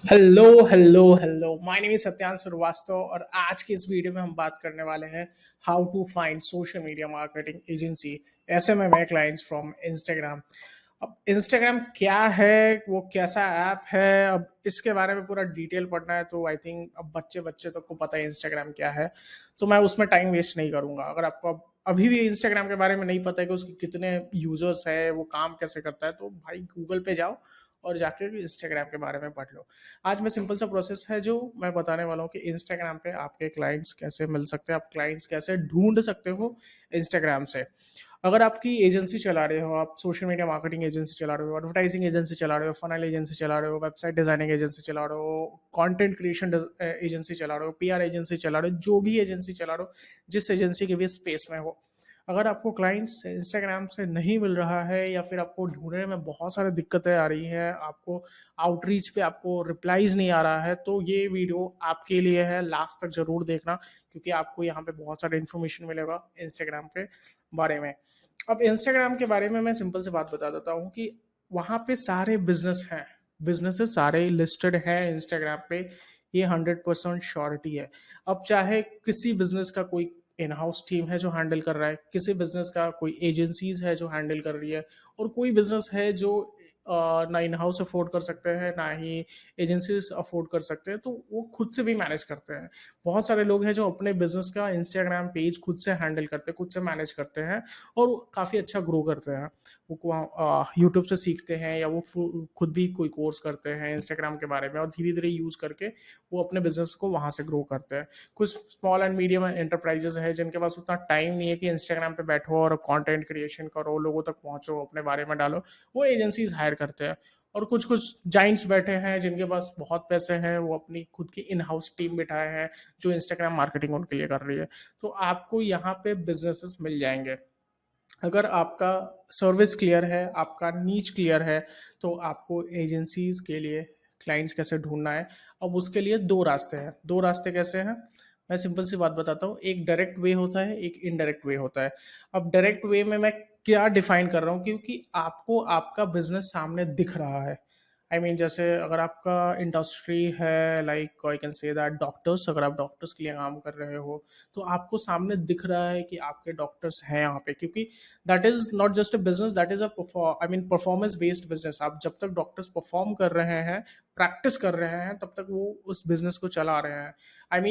Hello my name is Satyansh Srivastava और आज की इस वीडियो में हम बात करने वाले हैं how to find social media marketing agency SMM clients from Instagram. अब इंस्टाग्राम क्या है, वो कैसा ऐप है, अब इसके बारे में पूरा डिटेल पढ़ना है तो आई थिंक अब बच्चे बच्चे तक को पता है इंस्टाग्राम क्या है। तो मैं उसमें टाइम वेस्ट नहीं करूंगा। अगर आपको अभी भी इंस्टाग्राम के बारे में नहीं पता है कि उसके कितने यूजर्स है, वो काम कैसे करता है, तो भाई गूगल पे जाओ और जाके इंस्टाग्राम के बारे में पढ़ लो। आज मैं सिंपल सा प्रोसेस है जो मैं बताने वाला हूँ कि इंस्टाग्राम पे आपके क्लाइंट्स कैसे मिल सकते हैं, आप क्लाइंट्स कैसे ढूंढ सकते हो इंस्टाग्राम से। अगर आपकी एजेंसी चला रहे हो, आप सोशल मीडिया मार्केटिंग एजेंसी चला रहे हो, एडवर्टाइजिंग एजेंसी चला रहे हो, फनल एजेंसी चला रहे हो, वेबसाइट डिजाइनिंग एजेंसी चला रहे हो, कंटेंट क्रिएशन एजेंसी चला रहे हो, पीआर एजेंसी चला रहे हो, जो भी एजेंसी चला रहे हो, जिस एजेंसी के भी स्पेस में हो, अगर आपको क्लाइंट्स इंस्टाग्राम से नहीं मिल रहा है या फिर आपको ढूंढने में बहुत सारी दिक्कतें आ रही हैं, आपको आउटरीच पे आपको रिप्लाईज नहीं आ रहा है, तो ये वीडियो आपके लिए है। लास्ट तक जरूर देखना क्योंकि आपको यहाँ पे बहुत सारा इन्फॉर्मेशन मिलेगा इंस्टाग्राम के बारे में। अब इंस्टाग्राम के बारे में मैं सिंपल सी बात बता देता हूँ कि वहाँ पे सारे बिजनेस हैं, बिजनेसेस सारे लिस्टेड हैं इंस्टाग्राम पे। ये 100% श्योरिटी है। अब चाहे किसी बिजनेस का कोई इन हाउस टीम है जो हैंडल कर रहा है, किसी बिजनेस का कोई एजेंसीज है जो हैंडल कर रही है, और कोई बिजनेस है जो ना इन हाउस अफोर्ड कर सकते हैं ना ही एजेंसीज अफोर्ड कर सकते हैं, तो वो खुद से भी मैनेज करते हैं। बहुत सारे लोग हैं जो अपने बिजनेस का इंस्टाग्राम पेज खुद से हैंडल करते हैं, खुद से मैनेज करते हैं और काफ़ी अच्छा ग्रो करते हैं। वो यूट्यूब से सीखते हैं या वो खुद भी कोई कोर्स करते हैं इंस्टाग्राम के बारे में और धीरे धीरे यूज़ करके वो अपने बिजनेस को वहाँ से ग्रो करते हैं। कुछ स्मॉल एंड मीडियम एंटरप्राइजेस है जिनके पास उतना टाइम नहीं है कि इंस्टाग्राम पे बैठो और कंटेंट क्रिएशन करो, लोगों तक पहुंचो, अपने बारे में डालो, वो एजेंसीज हायर करते हैं। और कुछ कुछ जाइंट्स बैठे हैं जिनके पास बहुत पैसे हैं, वो अपनी खुद की इन हाउस टीम बिठाए हैं जो इंस्टाग्राम मार्केटिंग उनके लिए कर रही है। तो आपको यहाँ पे बिजनेसेस मिल जाएंगे अगर आपका सर्विस क्लियर है, आपका नीच क्लियर है, तो आपको एजेंसीज के लिए क्लाइंट्स कैसे ढूंढना है। अब उसके लिए दो रास्ते हैं। दो रास्ते कैसे हैं, मैं सिंपल सी बात बताता हूँ। एक डायरेक्ट वे होता है, एक इनडायरेक्ट वे होता है। अब डायरेक्ट वे में मैं क्या डिफाइन कर रहा हूँ, क्योंकि आपको आपका बिजनेस सामने दिख रहा है। जैसे अगर आपका इंडस्ट्री है, like I can say that doctors, अगर आप डॉक्टर्स के लिए काम कर रहे हो तो आपको सामने दिख रहा है कि आपके डॉक्टर्स हैं यहाँ पे, क्योंकि that is not just a business, that is a performance based business. आप जब तक डॉक्टर्स परफॉर्म कर रहे हैं, प्रैक्टिस कर रहे हैं, तब तक वो उस बिजनेस को चला रहे हैं।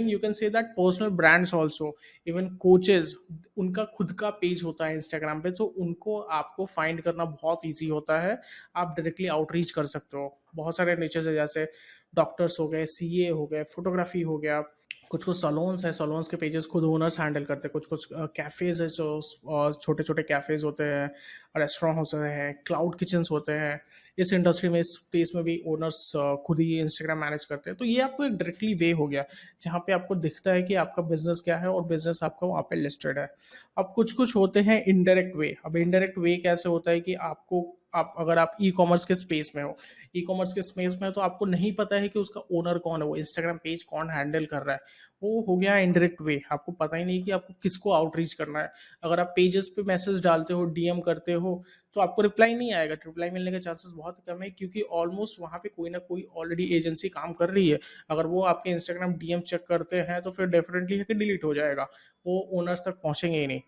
You can say that personal brands also, even coaches, उनका खुद का पेज होता है इंस्टाग्राम पे, तो उनको आपको फाइंड करना बहुत ईजी होता है। आप डायरेक्टली आउटरीच कर सकते हो। बहुत सारे नेचर्स है, जैसे डॉक्टर्स हो गए, सीए हो गए, फोटोग्राफी हो गया, कुछ कुछ सलोन्स है, सलोन्स के पेजेस खुद ओनर्स हैंडल करते हैं, कुछ कुछ कैफ़ेज़ है जो छोटे छोटे कैफ़ेज़ होते हैं, रेस्टोरेंट होते हैं, क्लाउड किचन्स होते हैं। इस इंडस्ट्री में, इस स्पेस में भी ओनर्स खुद ही इंस्टाग्राम मैनेज करते हैं। तो ये आपको एक डायरेक्टली वे हो गया जहाँ पे आपको दिखता है कि आपका बिजनेस क्या है और बिजनेस आपका वहाँ पे लिस्टेड है। अब कुछ कुछ होते हैं इनडायरेक्ट वे। अब इनडायरेक्ट वे कैसे होता है कि आपको, आप अगर आप ई कॉमर्स के स्पेस में हो, ई कॉमर्स के स्पेस में, तो आपको नहीं पता है कि उसका ओनर कौन है, वो इंस्टाग्राम पेज कौन हैंडल कर रहा है। वो हो गया इनडायरेक्ट वे। आपको पता ही नहीं कि आपको किसको आउटरीच करना है। अगर आप पेजेस पे मैसेज डालते हो, डीएम करते हो, तो आपको रिप्लाई नहीं आएगा। रिप्लाई मिलने के चांसेस बहुत कम है, क्योंकि ऑलमोस्ट वहाँ पे कोई ना कोई ऑलरेडी एजेंसी काम कर रही है। अगर वो आपके इंस्टाग्राम डीएम चेक करते हैं तो फिर डेफिनेटली है कि डिलीट हो जाएगा, वो ओनर्स तक पहुंचेंगे ही नहीं।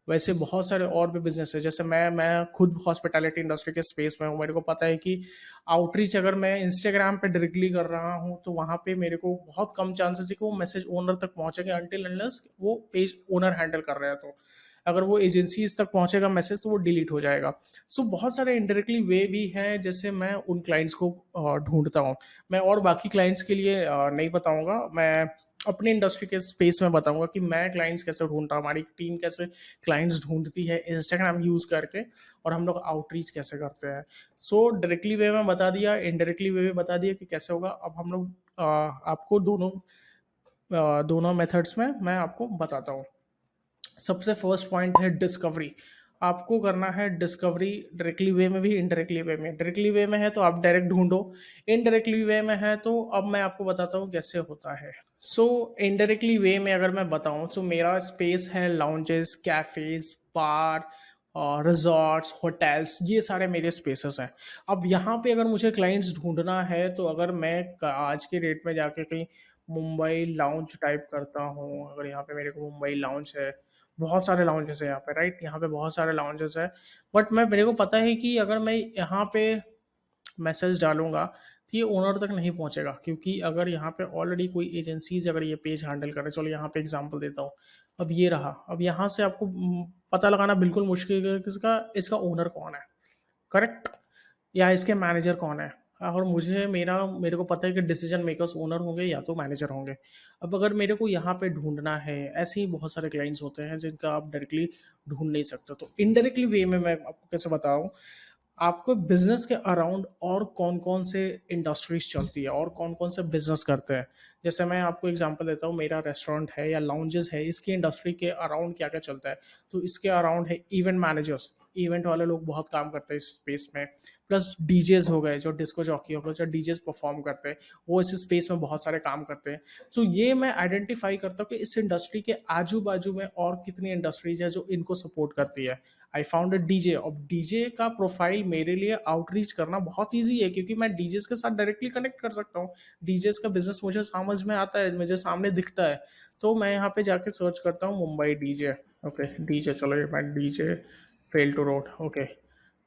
वैसे बहुत सारे और भी बिजनेस है, जैसे मैं खुद हॉस्पिटैलिटी इंडस्ट्री के स्पेस में हूँ। मेरे को पता है कि आउटरीच अगर मैं इंस्टाग्राम पे डायरेक्टली कर रहा हूँ तो वहाँ पे मेरे को बहुत कम चांसेस है कि वो मैसेज ओनर तक पहुँचेंगे, अनटिल अनलेस वो पेज ओनर हैंडल कर रहे हैं। तो अगर वो एजेंसीज तक पहुंचेगा मैसेज तो वो डिलीट हो जाएगा। सो बहुत सारे इनडायरेक्टली वे भी हैं जैसे मैं उन क्लाइंट्स को ढूंढता हूँ। मैं और बाकी क्लाइंट्स के लिए नहीं बताऊंगा, मैं अपनी इंडस्ट्री के स्पेस में बताऊंगा कि मैं क्लाइंट्स कैसे ढूंढता हूँ, हमारी टीम कैसे क्लाइंट्स ढूंढती है इंस्टाग्राम यूज करके, और हम लोग आउटरीच कैसे करते हैं। सो डायरेक्टली वे में बता दिया, इनडायरेक्टली वे में बता दिया कि कैसे होगा। अब हम लोग आपको दोनों मेथड्स में मैं आपको बताता हूँ। सबसे फर्स्ट पॉइंट है डिस्कवरी। आपको करना है डिस्कवरी डायरेक्टली वे में भी, इनडायरेक्टली वे में। डायरेक्टली वे में है तो आप डायरेक्ट ढूंढो, इनडायरेक्टली वे में है तो अब मैं आपको बताता हूँ कैसे होता है। सो इनडायरेक्टली वे में अगर मैं बताऊँ तो मेरा स्पेस है लाउंजेस, कैफेज, बार, रिजॉर्ट्स, होटल्स, ये सारे मेरे स्पेसेस हैं। अब यहाँ पे अगर मुझे क्लाइंट्स ढूंढना है तो अगर मैं आज के डेट में जाके कहीं मुंबई लाउंज टाइप करता हूँ, अगर यहाँ पे मेरे को मुंबई लाउंज है, बहुत सारे लाउंजेस है यहाँ पे, राइट, यहाँ पे बहुत सारे लाउंजेस है। बट मैं मेरे को पता है कि अगर मैं यहाँ पे मैसेज डालूंगा तो ये ओनर तक नहीं पहुंचेगा, क्योंकि अगर यहाँ पे ऑलरेडी कोई एजेंसीज अगर ये पेज हैंडल कर रहे, चलो यहाँ पे एग्जांपल देता हूँ। अब ये रहा, अब यहाँ से आपको पता लगाना बिल्कुल मुश्किल है कि इसका इसका ओनर कौन है, करेक्ट, या इसके मैनेजर कौन है। और मेरे को पता है कि डिसीजन मेकर्स ओनर होंगे या तो मैनेजर होंगे। अब अगर मेरे को यहाँ पे ढूंढना है, ऐसे ही बहुत सारे क्लाइंट्स होते हैं जिनका आप डायरेक्टली ढूंढ नहीं सकते, तो इनडायरेक्टली वे में मैं आपको कैसे बताऊँ, आपको बिजनेस के अराउंड और कौन कौन से इंडस्ट्रीज चलती है और कौन कौन से बिजनेस करते हैं। जैसे मैं आपको एग्जांपल देता हूँ, मेरा रेस्टोरेंट है या लाउंजेस है, इसकी इंडस्ट्री के अराउंड क्या क्या चलता है। तो इसके अराउंड है इवेंट मैनेजर्स, इवेंट वाले लोग बहुत काम करते हैं इस स्पेस में। प्लस डीजेस हो गए, जो डिस्को जॉकी हो गए, जो डीजेस परफॉर्म करते हैं, वो इस स्पेस में बहुत सारे काम करते हैं। तो ये मैं आइडेंटिफाई करता हूँ कि इस इंडस्ट्री के आजू बाजू में और कितनी इंडस्ट्रीज है जो इनको सपोर्ट करती है। I found a DJ. अब डीजे का प्रोफाइल मेरे लिए आउटरीच करना बहुत ईजी है, क्योंकि मैं डीजेस के साथ डायरेक्टली कनेक्ट कर सकता हूँ। डीजेस का बिजनेस मुझे समझ में आता है, मुझे सामने दिखता है। तो मैं यहाँ पे जाके सर्च करता हूँ मुंबई डीजे। ओके, डीजे, चलो ये मैं DJ fail to road, okay,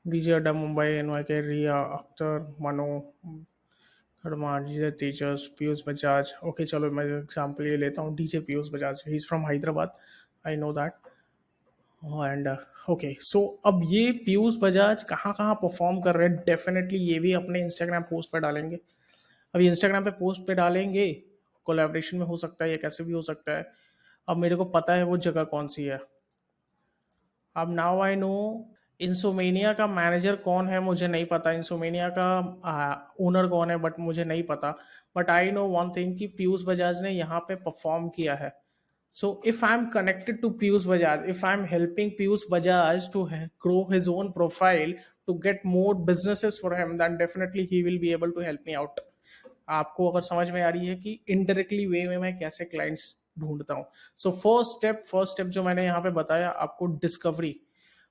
DJ Adda Mumbai, NY K, Riya Akhtar, मनो खड़मा, DJ teachers, Piyush Bajaj. Okay, चलो मैं एग्जाम्पल ये लेता हूँ, DJ Piyush Bajaj, he is from Hyderabad, I know that. And okay, so अब ये पीयूष बजाज कहाँ कहाँ परफॉर्म कर रहे हैं, डेफिनेटली ये भी अपने इंस्टाग्राम पोस्ट पर डालेंगे। अब इंस्टाग्राम पे पोस्ट पे डालेंगे, कोलैबोरेशन में हो सकता है या कैसे भी हो सकता है। अब मेरे को पता है वो जगह कौन सी है। अब नाउ आई नो इंसोमेनिया का मैनेजर कौन है मुझे नहीं पता, इंसोमेनिया का ओनर कौन है बट मुझे नहीं पता। But I know one thing कि पीयूष बजाज ने यहाँ पे परफॉर्म किया है। So if I'm connected to Piyush Bajaj, if I'm helping Piyush Bajaj to grow his own profile to get more businesses for him, then definitely he will be able to help me out. आपको अगर समझ में आ रही है कि indirectly way में मैं कैसे क्लाइंट्स ढूंढता हूँ। सो फर्स्ट स्टेप जो मैंने यहाँ पे बताया आपको, डिस्कवरी।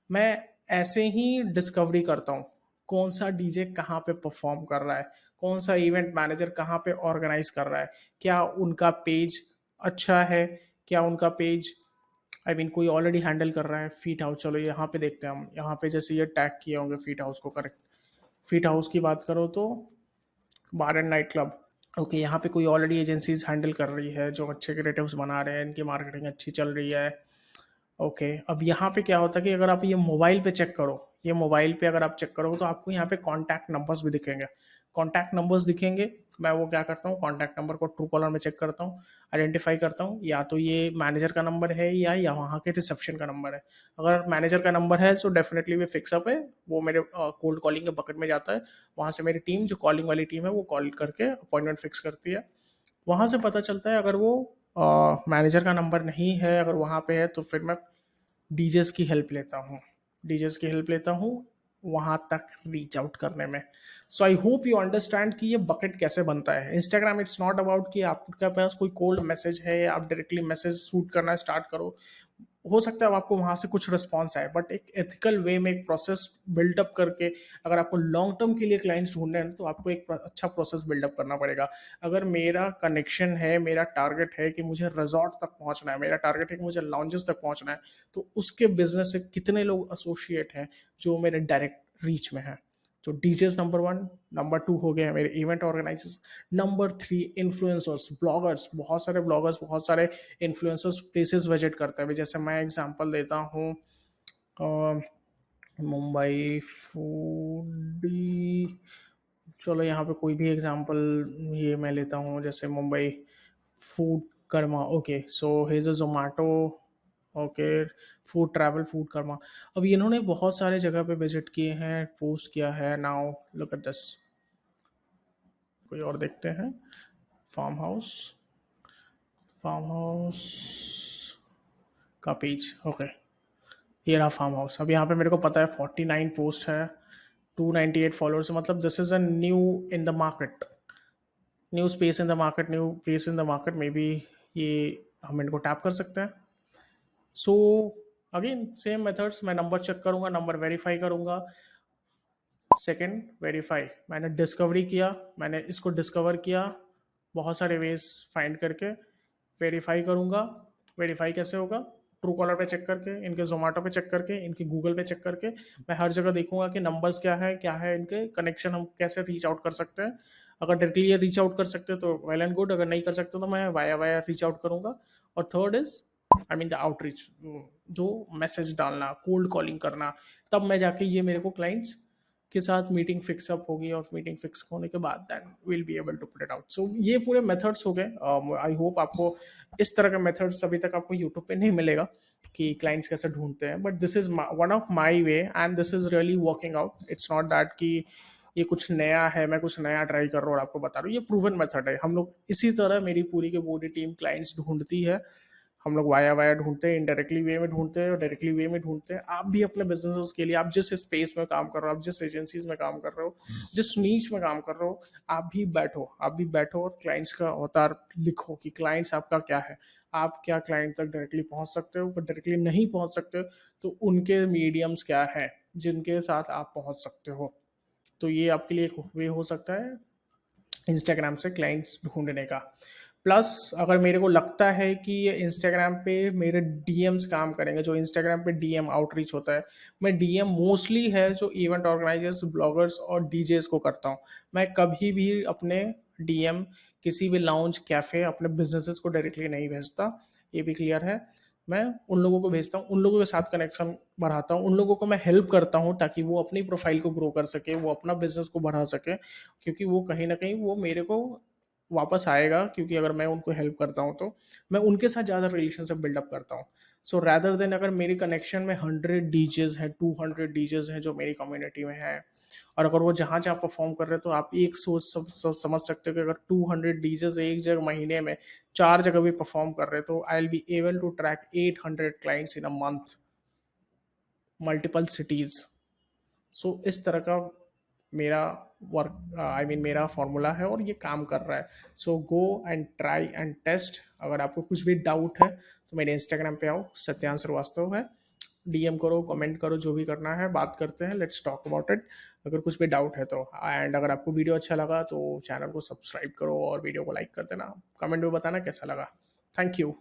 मैं ऐसे ही डिस्कवरी करता हूँ, कौन सा डीजे कहाँ पे परफॉर्म कर रहा है, कौन सा इवेंट मैनेजर कहाँ पे ऑर्गेनाइज कर रहा है, क्या उनका पेज अच्छा है, क्या उनका पेज कोई ऑलरेडी हैंडल कर रहा है। फीट हाउस, चलो यहाँ पे देखते हैं हम, यहाँ पे जैसे ये टैग किए होंगे फीट हाउस को, करेक्ट। फीट हाउस की बात करो तो बार एंड नाइट क्लब, ओके, यहाँ पे कोई ऑलरेडी एजेंसीज हैंडल कर रही है जो अच्छे क्रिएटिव्स बना रहे हैं, इनकी मार्केटिंग अच्छी चल रही है। ओके, अब यहाँ पे क्या होता है कि अगर आप ये मोबाइल पे चेक करो, ये मोबाइल पे अगर आप चेक करो तो आपको यहाँ पे कॉन्टैक्ट नंबर्स भी दिखेंगे। कॉन्टैक्ट नंबर्स दिखेंगे, मैं वो क्या करता हूँ, कॉन्टैक्ट नंबर को ट्रू कॉलर में चेक करता हूँ, आइडेंटिफाई करता हूँ या तो ये मैनेजर का नंबर है या वहाँ के रिसेप्शन का नंबर है। अगर मैनेजर का नंबर है तो डेफिनेटली वे फिक्सअप है, वो मेरे कोल्ड कॉलिंग के बकेट में जाता है। वहाँ से मेरी टीम, जो कॉलिंग वाली टीम है, वो कॉल करके अपॉइंटमेंट फिक्स करती है। वहाँ से पता चलता है अगर वो मैनेजर का नंबर नहीं है, अगर वहाँ पे है, तो फिर मैं डीजेस की हेल्प लेता हूँ, डीजेस की हेल्प लेता हूँ वहाँ तक रीच आउट करने में। सो आई होप यू अंडरस्टैंड कि ये बकेट कैसे बनता है। इंस्टाग्राम इट्स नॉट अबाउट कि आपके पास कोई कोल्ड मैसेज है, आप डायरेक्टली मैसेज शूट करना स्टार्ट करो। हो सकता है आपको वहां से कुछ रिस्पॉन्स आए, बट एक एथिकल वे में एक प्रोसेस बिल्डअप करके, अगर आपको लॉन्ग टर्म के लिए क्लाइंट्स ढूंढने हैं तो आपको एक अच्छा प्रोसेस बिल्डअप करना पड़ेगा। अगर मेरा कनेक्शन है, मेरा टारगेट है कि मुझे रिजॉर्ट तक पहुंचना है, मेरा टारगेट है कि मुझे लॉन्जेस तक पहुंचना है, तो उसके बिजनेस से कितने लोग एसोसिएट हैं जो मेरे डायरेक्ट रीच में है। तो डीजेस नंबर 1, नंबर 2 हो गया मेरे event organizers, number 3 influencers, bloggers, बहुत सारे ब्लॉगर्स, बहुत सारे इन्फ्लुएंसर्स प्लेसेस विजिट करते हैं। जैसे मैं एग्जांपल देता हूँ, मुंबई फूडी, चलो यहाँ पे कोई भी एग्जांपल ये मैं लेता हूँ, जैसे Mumbai food Karma, okay, so has a Zomato, okay, food travel food Karma. अब इन्होंने बहुत सारे जगह पे विजिट किए हैं, पोस्ट किया है। नाउ लुक एट दिस, कोई और देखते हैं, फार्म हाउस, फार्म हाउस का पेज, ओके, ये रहा फार्म हाउस। अब यहाँ पे मेरे को पता है 49 पोस्ट है, 298 फॉलोअर्स, मतलब this is a new in the market, new space in the market, new place in the market, may be ये हम इनको टैप कर सकते हैं। सो अगेन सेम मेथड्स, मैं नंबर चेक करूंगा, नंबर वेरीफाई करूंगा। सेकंड, वेरीफाई, मैंने डिस्कवरी किया, मैंने इसको डिस्कवर किया बहुत सारे वेज फाइंड करके, वेरीफाई करूंगा। वेरीफाई कैसे होगा? ट्रू कॉलर पे चेक करके, इनके जोमेटो पे चेक करके, इनके गूगल पे चेक करके, मैं हर जगह देखूंगा कि नंबर्स क्या है इनके कनेक्शन, हम कैसे रीच आउट कर सकते हैं। अगर डायरेक्टली ये रीच आउट कर सकते हैं तो वेल एंड गुड, अगर नहीं कर सकते तो मैं वाया वाया रीच आउट करूंगा। और third is I mean the outreach, जो मैसेज डालना, कोल्ड कॉलिंग करना, तब मैं जाके ये मेरे को क्लाइंट्स के साथ मीटिंग फिक्स अप होगी, और मीटिंग फिक्स होने के बाद then will be able to put it out. So ये पूरे मेथड्स हो गए। आई होप आपको इस तरह के मेथड्स अभी तक आपको यूट्यूब पे नहीं मिलेगा कि क्लाइंट्स कैसे ढूंढते हैं, but this is one of my way and this is really working out. It's not that कि ये कुछ नया है, मैं कुछ नया ट्राई कर रहा हूँ और आपको बता रहा हूँ, ये प्रूवन मेथड है। हम लोग इसी तरह, मेरी पूरी की पूरी टीम क्लाइंट्स ढूंढती है। हम लोग वाया वाया ढूंढते हैं, इनडायरेक्टली वे में ढूंढते हैं और डायरेक्टली वे में ढूंढते हैं। आप भी अपने बिजनेस के लिए, आप जिस स्पेस में काम कर रहे हो, आप जिस एजेंसीज में काम कर रहे हो, जिस नीच में काम कर रहे हो, आप भी बैठो और क्लाइंट्स का अवतार लिखो कि क्लाइंट्स आपका क्या है। आप क्या क्लाइंट तक डायरेक्टली पहुंच सकते हो, पर डायरेक्टली नहीं पहुंच सकते तो उनके मीडियम्स क्या है जिनके साथ आप पहुंच सकते हो। तो ये आपके लिए एक वे हो सकता है इंस्टाग्राम से क्लाइंट्स ढूंढने का। प्लस अगर मेरे को लगता है कि ये इंस्टाग्राम पे मेरे डीएम्स काम करेंगे, जो इंस्टाग्राम पे डीएम आउटरीच होता है, मैं डीएम मोस्टली है जो इवेंट ऑर्गेनाइजर्स, ब्लॉगर्स और डीजेस को करता हूँ। मैं कभी भी अपने डीएम किसी भी लाउंज, कैफे, अपने बिजनेसेस को डायरेक्टली नहीं भेजता, ये भी क्लियर है। मैं उन लोगों को भेजता हूँ, उन लोगों के साथ कनेक्शन बढ़ाता हूँ, उन लोगों को मैं हेल्प करता हूँ ताकि वो अपनी प्रोफाइल को ग्रो कर सके, वो अपना बिजनेस को बढ़ा सके, क्योंकि वो कहीं ना कहीं वो मेरे को वापस आएगा, क्योंकि अगर मैं उनको हेल्प करता हूँ तो मैं उनके साथ ज़्यादा रिलेशनशिप बिल्डअप करता हूँ। सो रैदर देन, अगर मेरी कनेक्शन में 100 डीजेज हैं, 200 डीजेज हैं जो मेरी कम्युनिटी में है, और अगर वो जहाँ जहाँ परफॉर्म कर रहे हैं, तो आप एक सोच समझ सकते हो कि अगर 200 डीजेज एक जगह महीने में 4 जगह भी परफॉर्म कर रहे हैं, तो I will be able to track 800 clients in a month, multiple cities. So इस तरह का मेरा वर्क, आई मीन मेरा फॉर्मूला है और ये काम कर रहा है। So go and try and test. अगर आपको कुछ भी डाउट है तो मेरे इंस्टाग्राम पे आओ, सत्यांश श्रीवास्तव है, डीएम करो, कमेंट करो, जो भी करना है बात करते हैं, लेट्स टॉक अबाउट इट। अगर कुछ भी डाउट है तो, एंड अगर आपको वीडियो अच्छा लगा तो चैनल को सब्सक्राइब करो और वीडियो को लाइक कर देना, कमेंट में बताना कैसा लगा। Thank you.